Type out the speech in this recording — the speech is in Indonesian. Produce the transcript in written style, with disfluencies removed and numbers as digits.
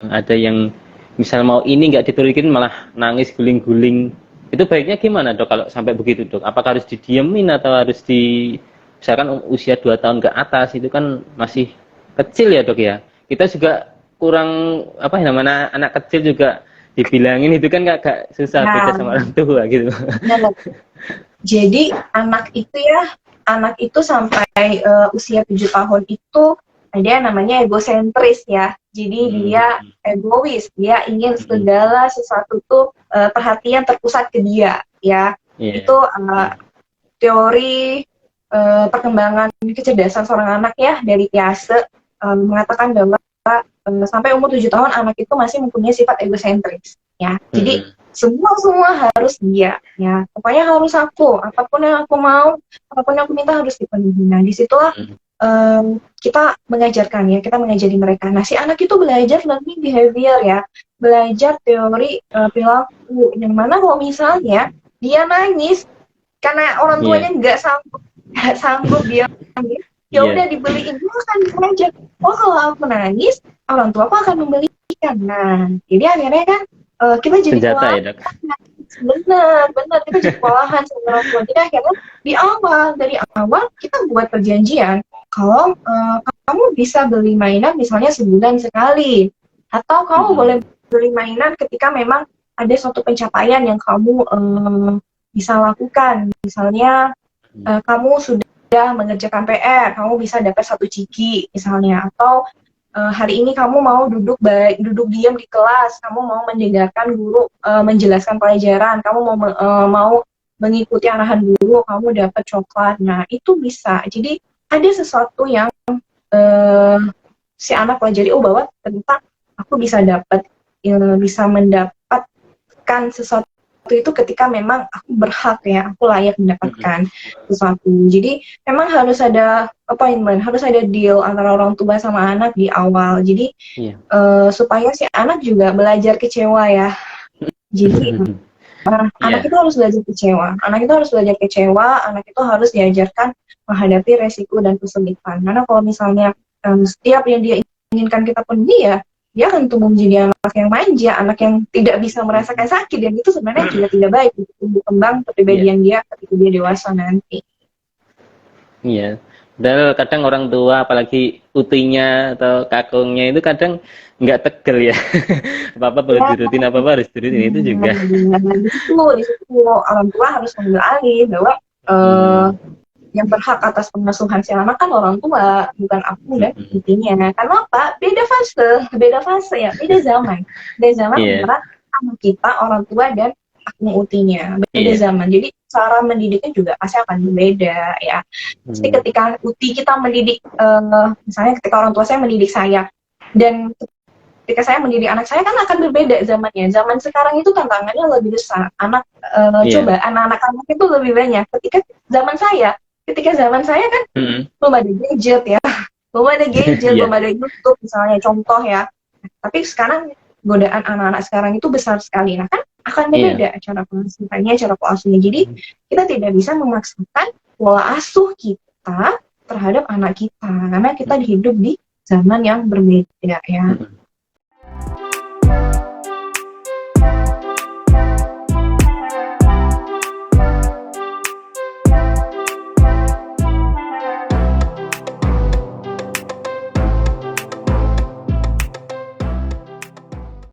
Ada yang misal mau ini nggak diturutin malah nangis guling-guling. Itu baiknya gimana dok kalau sampai begitu dok? Apakah harus didiemin atau harus di misalkan usia 2 tahun ke atas itu kan masih kecil ya dok ya. Kita juga kurang apa ya namanya anak kecil juga dibilangin itu kan agak susah beda Nah, sama orang tua gitu. benar. Jadi anak itu sampai usia 7 tahun itu ada yang namanya egosentris ya. Jadi Hmm, dia egois, dia ingin segala sesuatu tuh perhatian terpusat ke dia ya. iya. Itu teori perkembangan kecerdasan seorang anak ya dari Piaget mengatakan bahwa sampai umur 7 tahun anak itu masih mempunyai sifat egosentris ya. Jadi Hmm, semua harus dia ya, pokoknya harus aku, apapun yang aku mau, apapun yang aku minta harus dipenuhi. Nah disitulah hmm, kita mengajarkan ya, kita mengajari mereka. Nah si anak itu belajar learning behavior ya, belajar teori perilaku, yang mana kalau misalnya dia nangis karena orang iya. tuanya nggak sanggup dia nangis, ya Iya. udah dibeliin, dia akan belajar, oh kalau aku nangis orang tua aku akan membelikan. Nah jadi akhirnya kan kita jadi Senjata ya kewalahan. dok. Benar kita jadi kewalahan sama orang tua. Jadi akhirnya dari awal kita buat perjanjian kalau kamu bisa beli mainan misalnya sebulan sekali, atau kamu boleh Hmm, beli mainan ketika memang ada suatu pencapaian yang kamu bisa lakukan. Misalnya kamu sudah mengerjakan PR, kamu bisa dapat 1 ciki misalnya, atau hari ini kamu mau duduk diam di kelas, kamu mau mendengarkan guru menjelaskan pelajaran, kamu mau mengikuti arahan guru, kamu dapat coklat. Nah itu bisa. Jadi ada sesuatu yang uh, si anak pelajari, oh bahwa tentang aku bisa mendapatkan sesuatu itu ketika memang aku berhak ya, aku layak mendapatkan sesuatu. Jadi memang harus ada appointment, harus ada deal antara orang tua sama anak di awal. Jadi iya. supaya si anak juga belajar kecewa ya. Jadi anak Iya. itu harus belajar kecewa. Anak itu harus diajarkan menghadapi resiko dan kesulitan. Karena kalau misalnya setiap yang dia inginkan kita penuhi ya, dia akan tumbuh menjadi anak yang manja, anak yang tidak bisa merasakan sakit, dan itu sebenarnya juga tidak baik untuk tumbuh kembang Iya. kepribadian dia ketika dia dewasa nanti. Iya. Padahal kadang orang tua apalagi utinya atau kakungnya itu kadang nggak tegel ya. Apa-apa boleh Ya, dirutin, apa-apa harus dirutin itu juga. di situ orang tua harus mengambil alih bahwa eh, Hmm, yang berhak atas pengasuhan si anak kan orang tua, bukan aku dan hmm, intinya. Karena apa? Beda fase ya, beda zaman iya. antara anak kita, orang tua dan akung utinya, beda Iya. zaman. Jadi cara mendidiknya juga pasti akan berbeda ya. Pasti Hmm, ketika uti kita mendidik, misalnya ketika orang tua saya mendidik saya, dan ketika saya mendidik anak saya kan akan berbeda zamannya. Zaman sekarang itu tantangannya lebih besar. iya. Coba anak-anak itu lebih banyak. Zaman saya, ketika zaman saya kan Hmm, belum ada gadget ya, belum iya. ada YouTube misalnya contoh ya. Tapi sekarang godaan anak-anak sekarang itu besar sekali. Nah kan akan Iya. berbeda cara pengasuhannya, cara pola Jadi kita tidak bisa memaksakan pola asuh kita terhadap anak kita karena kita hidup di zaman yang berbeda ya.